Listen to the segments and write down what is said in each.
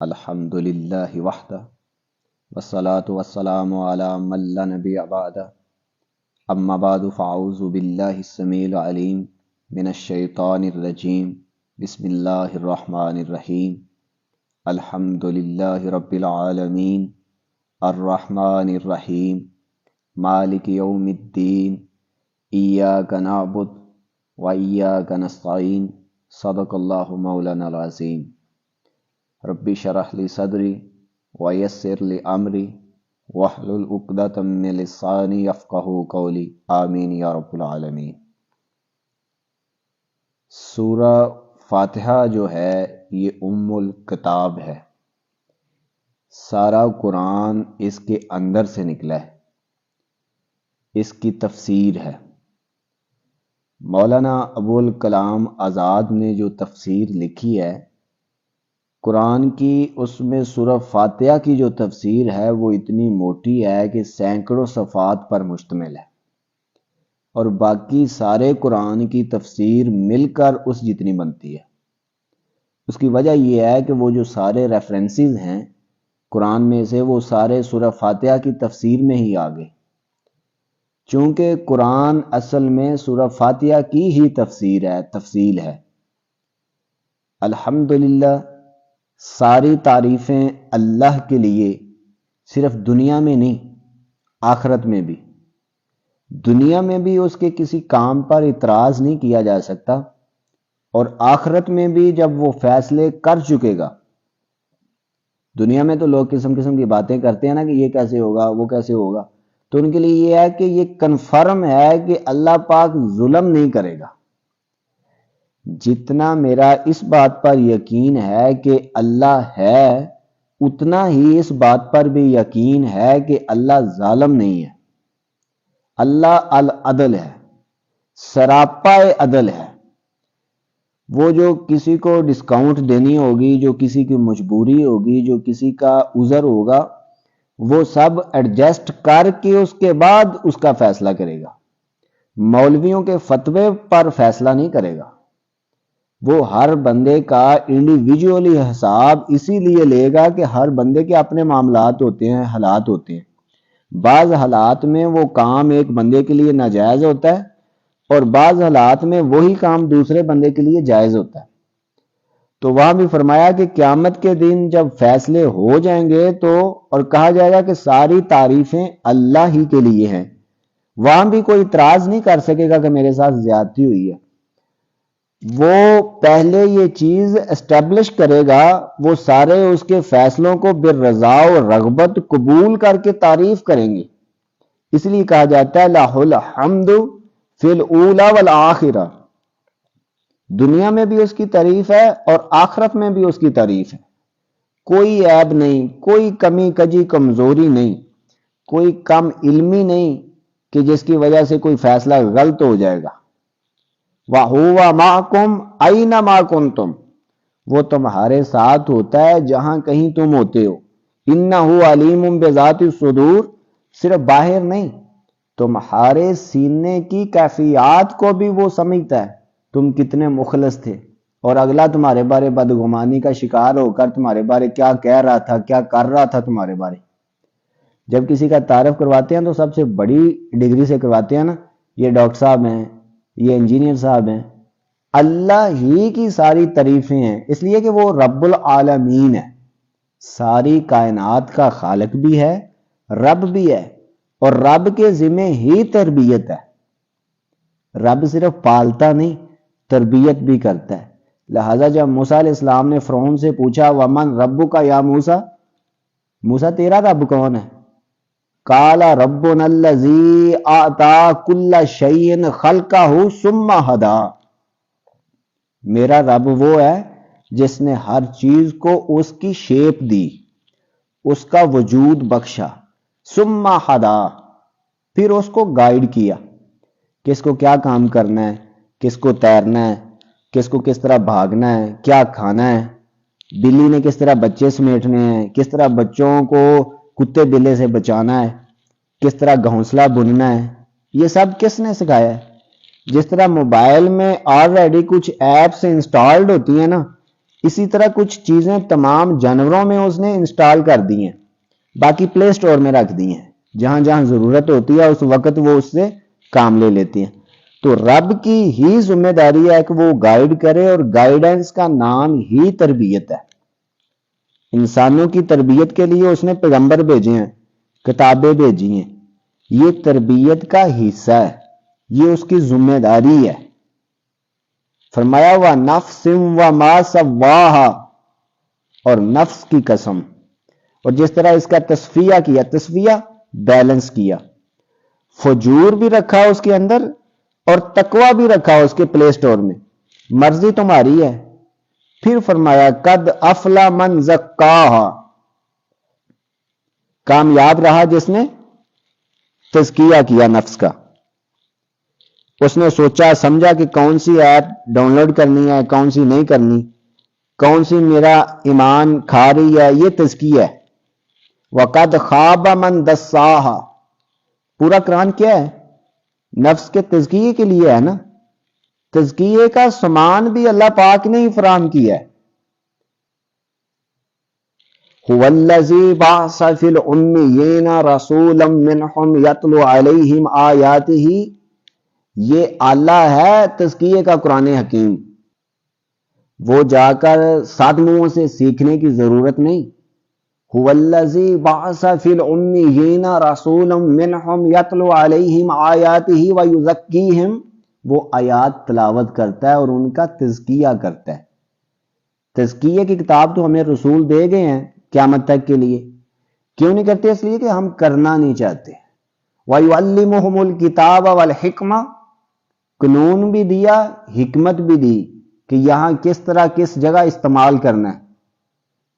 الحمدللہ وحدہ والصلاة والسلام علی من لا نبی بعدہ اما بعد فاعوذ باللہ السمیع العلیم من الشیطان الرجیم بسم اللہ الرحمن الرحیم الحمدللہ رب العالمین الرحمن الرحیم مالک یوم الدین ایاک نعبد و ایاک نستعین صدق اللہ مولانا العظیم رب اشرح لی صدری ویسر لی امری واحلل عقدۃ من لسانی یفقہوا قولی آمین یا رب العالمین۔ سورہ فاتحہ جو ہے یہ ام الکتاب ہے، سارا قرآن اس کے اندر سے نکلا ہے، اس کی تفسیر ہے۔ مولانا ابو الکلام آزاد نے جو تفسیر لکھی ہے قرآن کی، اس میں سورہ فاتحہ کی جو تفسیر ہے وہ اتنی موٹی ہے کہ سینکڑوں صفحات پر مشتمل ہے، اور باقی سارے قرآن کی تفسیر مل کر اس جتنی بنتی ہے۔ اس کی وجہ یہ ہے کہ وہ جو سارے ریفرنسز ہیں قرآن میں سے وہ سارے سورہ فاتحہ کی تفسیر میں ہی آ گئے، چونکہ قرآن اصل میں سورہ فاتحہ کی ہی تفصیل ہے۔ الحمدللہ، ساری تعریفیں اللہ کے لیے، صرف دنیا میں نہیں آخرت میں بھی۔ دنیا میں بھی اس کے کسی کام پر اعتراض نہیں کیا جا سکتا، اور آخرت میں بھی جب وہ فیصلے کر چکے گا۔ دنیا میں تو لوگ قسم قسم کی باتیں کرتے ہیں نا کہ یہ کیسے ہوگا وہ کیسے ہوگا، تو ان کے لیے یہ ہے کہ یہ کنفرم ہے کہ اللہ پاک ظلم نہیں کرے گا۔ جتنا میرا اس بات پر یقین ہے کہ اللہ ہے، اتنا ہی اس بات پر بھی یقین ہے کہ اللہ ظالم نہیں ہے۔ اللہ العدل ہے، سراپا عدل ہے۔ وہ جو کسی کو ڈسکاؤنٹ دینی ہوگی، جو کسی کی مجبوری ہوگی، جو کسی کا عذر ہوگا، وہ سب ایڈجسٹ کر کے اس کے بعد اس کا فیصلہ کرے گا۔ مولویوں کے فتوے پر فیصلہ نہیں کرے گا، وہ ہر بندے کا انڈیویجولی حساب اسی لیے لے گا کہ ہر بندے کے اپنے معاملات ہوتے ہیں، حالات ہوتے ہیں۔ بعض حالات میں وہ کام ایک بندے کے لیے ناجائز ہوتا ہے، اور بعض حالات میں وہی کام دوسرے بندے کے لیے جائز ہوتا ہے۔ تو وہاں بھی فرمایا کہ قیامت کے دن جب فیصلے ہو جائیں گے تو اور کہا جائے گا کہ ساری تعریفیں اللہ ہی کے لیے ہیں، وہاں بھی کوئی اعتراض نہیں کر سکے گا کہ میرے ساتھ زیادتی ہوئی ہے۔ وہ پہلے یہ چیز اسٹیبلش کرے گا، وہ سارے اس کے فیصلوں کو بالرضا و رغبت قبول کر کے تعریف کریں گے۔ اس لیے کہا جاتا ہے لہ الحمد فی الاولی والآخرہ، دنیا میں بھی اس کی تعریف ہے اور آخرت میں بھی اس کی تعریف ہے۔ کوئی عیب نہیں، کوئی کمی کجی کمزوری نہیں، کوئی کم علمی نہیں کہ جس کی وجہ سے کوئی فیصلہ غلط ہو جائے گا۔ وَهُوَ مَعَكُمْ أَيْنَمَا كُنْتُمْ، وہ تمہارے ساتھ ہوتا ہے جہاں کہیں تم ہوتے ہو۔ إِنَّهُ عَلِيمٌ بِذَاتِ الصُّدُورِ، صرف باہر نہیں، تمہارے سینے کی کیفیات کو بھی وہ سمجھتا ہے، تم کتنے مخلص تھے، اور اگلا تمہارے بارے بدگمانی کا شکار ہو کر تمہارے بارے کیا کہہ رہا تھا، کیا کر رہا تھا تمہارے بارے۔ جب کسی کا تعارف کرواتے ہیں تو سب سے بڑی ڈگری سے کرواتے ہیں نا، یہ ڈاکٹر صاحب ہیں، یہ انجینئر صاحب ہیں۔ اللہ ہی کی ساری تعریفیں ہیں، اس لیے کہ وہ رب العالمین ہے، ساری کائنات کا خالق بھی ہے، رب بھی ہے، اور رب کے ذمہ ہی تربیت ہے۔ رب صرف پالتا نہیں، تربیت بھی کرتا ہے۔ لہذا جب موسیٰ علیہ السلام نے فرعون سے پوچھا وَمَن رَبُّكَ یا موسیٰ، موسیٰ تیرا رب کون ہے؟ قال ربنا الذی اعطی کل شیء خلقہ ثم ہدی، میرا رب وہ ہے جس نے ہر چیز کو اس کی شیپ دی، اس کا وجود بخشا، ثم ہدی، پھر اس کو گائیڈ کیا، کس کو کیا کام کرنا ہے، کس کو تیرنا ہے، کس کو کس طرح بھاگنا ہے، کیا کھانا ہے، بلی نے کس طرح بچے سمیٹنے ہیں، کس طرح بچوں کو کتے بلے سے بچانا ہے، کس طرح گھونسلہ بننا ہے، یہ سب کس نے سکھایا ہے؟ جس طرح موبائل میں آلریڈی کچھ ایپس انسٹالڈ ہوتی ہیں نا، اسی طرح کچھ چیزیں تمام جانوروں میں اس نے انسٹال کر دی ہیں، باقی پلے سٹور میں رکھ دی ہیں، جہاں جہاں ضرورت ہوتی ہے اس وقت وہ اس سے کام لے لیتی ہیں۔ تو رب کی ہی ذمہ داری ہے کہ وہ گائیڈ کرے، اور گائیڈنس کا نام ہی تربیت ہے۔ انسانوں کی تربیت کے لیے اس نے پیغمبر بھیجے ہیں، کتابیں بھیجی ہیں، یہ تربیت کا حصہ ہے، یہ اس کی ذمہ داری ہے۔ فرمایا ہوا نفس و ما سواہا، اور نفس کی قسم، اور جس طرح اس کا تصفیہ کیا، تصفیہ بیلنس کیا، فجور بھی رکھا اس کے اندر اور تقوی بھی رکھا اس کے پلے سٹور میں، مرضی تمہاری ہے۔ پھر فرمایا قد افلا من زکاہا، کامیاب رہا جس نے تزکیہ کیا نفس کا، اس نے سوچا سمجھا کہ کون سی ایپ ڈاؤن لوڈ کرنی ہے، کون سی نہیں کرنی، کون سی میرا ایمان کھا رہی ہے، یہ تزکیہ ہے۔ وقد خواب من دساہا، پورا قرآن کیا ہے؟ نفس کے تزکیے کے لیے ہے نا، تزکیے کا سامان بھی اللہ پاک نے ہی فراہم کیا ہے۔ هو الذی بعث فی الامیین رسولا منہم یتلو علیہم آیاتہ، یہ آلہ ہے تزکیے کا قرآن حکیم، وہ جا کر سات منہوں سے سیکھنے کی ضرورت نہیں۔ هو الذی بعث فی الامیین رسولا منہم یتلو علیہم آیاتہ ویزکیہم، وہ آیات تلاوت کرتا ہے اور ان کا تزکیہ کرتا ہے۔ تزکیے کی کتاب تو ہمیں رسول دے گئے ہیں قیامت تک کے لیے، کیوں نہیں کرتے؟ اس لیے کہ ہم کرنا نہیں چاہتے۔ وَيُعَلِّمُهُمُ الْكِتَابَ وَالْحِكْمَةَ، قانون بھی دیا، حکمت بھی دی کہ یہاں کس طرح کس جگہ استعمال کرنا ہے۔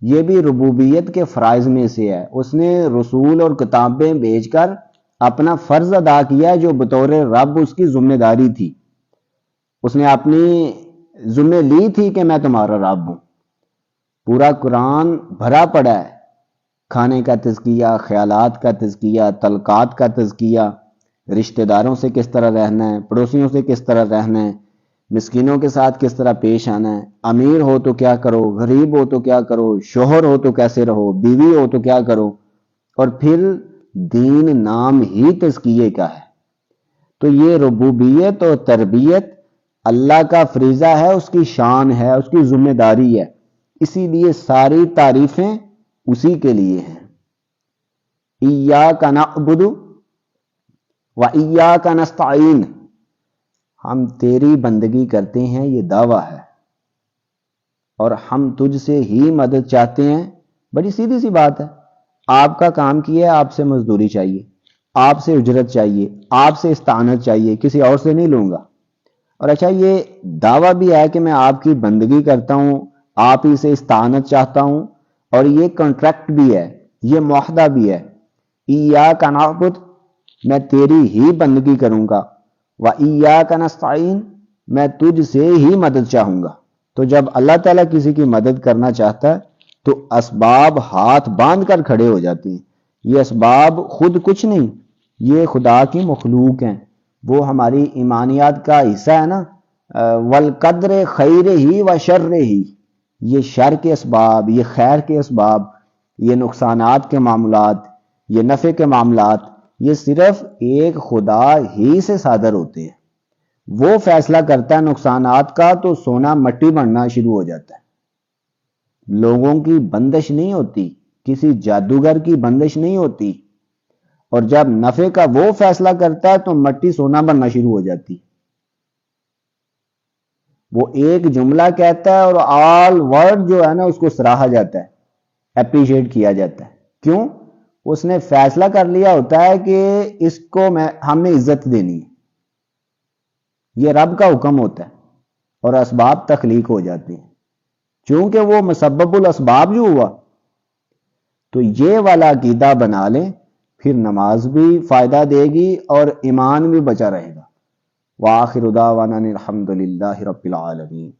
یہ بھی ربوبیت کے فرائض میں سے ہے، اس نے رسول اور کتابیں بھیج کر اپنا فرض ادا کیا جو بطور رب اس کی ذمہ داری تھی، اس نے اپنی ذمہ لی تھی کہ میں تمہارا رب ہوں۔ پورا قرآن بھرا پڑا ہے کھانے کا تزکیہ، خیالات کا تزکیہ، تعلقات کا تزکیہ، رشتہ داروں سے کس طرح رہنا ہے، پڑوسیوں سے کس طرح رہنا ہے، مسکینوں کے ساتھ کس طرح پیش آنا ہے، امیر ہو تو کیا کرو، غریب ہو تو کیا کرو، شوہر ہو تو کیسے رہو، بیوی ہو تو کیا کرو، اور پھر دین نام ہی تزکیے کا ہے۔ تو یہ ربوبیت اور تربیت اللہ کا فریضہ ہے، اس کی شان ہے، اس کی ذمہ داری ہے، اسی لیے ساری تعریفیں اسی کے لیے ہیں۔ ایاک نعبد و ایاک نستعین، ہم تیری بندگی کرتے ہیں، یہ دعویٰ ہے، اور ہم تجھ سے ہی مدد چاہتے ہیں۔ بڑی سیدھی سی بات ہے، آپ کا کام کیا ہے، آپ سے مزدوری چاہیے، آپ سے اجرت چاہیے، آپ سے استعانت چاہیے، کسی اور سے نہیں لوں گا۔ اور اچھا یہ دعویٰ بھی ہے کہ میں آپ کی بندگی کرتا ہوں، آپ ہی سے استعانت چاہتا ہوں، اور یہ کنٹریکٹ بھی ہے، یہ معاہدہ بھی ہے۔ ایاک نعبد، میں تیری ہی بندگی کروں گا، و ایاک نستعین، میں تجھ سے ہی مدد چاہوں گا۔ تو جب اللہ تعالیٰ کسی کی مدد کرنا چاہتا ہے تو اسباب ہاتھ باندھ کر کھڑے ہو جاتے ہیں۔ یہ اسباب خود کچھ نہیں، یہ خدا کی مخلوق ہیں، وہ ہماری ایمانیات کا حصہ ہے نا۔ والقدر خیر ہی و شر ہی، یہ شر کے اسباب، یہ خیر کے اسباب، یہ نقصانات کے معاملات، یہ نفع کے معاملات، یہ صرف ایک خدا ہی سے صادر ہوتے ہیں۔ وہ فیصلہ کرتا ہے نقصانات کا تو سونا مٹی بننا شروع ہو جاتا ہے۔ لوگوں کی بندش نہیں ہوتی، کسی جادوگر کی بندش نہیں ہوتی، اور جب نفع کا وہ فیصلہ کرتا ہے تو مٹی سونا بننا شروع ہو جاتی۔ وہ ایک جملہ کہتا ہے اور آل ورڈ جو ہے نا اس کو سراہا جاتا ہے، اپریشیٹ کیا جاتا ہے۔ کیوں؟ اس نے فیصلہ کر لیا ہوتا ہے کہ اس کو ہم نے عزت دینی ہے، یہ رب کا حکم ہوتا ہے، اور اسباب تخلیق ہو جاتے ہیں چونکہ وہ مسبب الاسباب جو ہوا۔ تو یہ والا عقیدہ بنا لیں، پھر نماز بھی فائدہ دے گی اور ایمان بھی بچا رہے گا۔ وآخر دعوانا الحمد للہ رب العالمین۔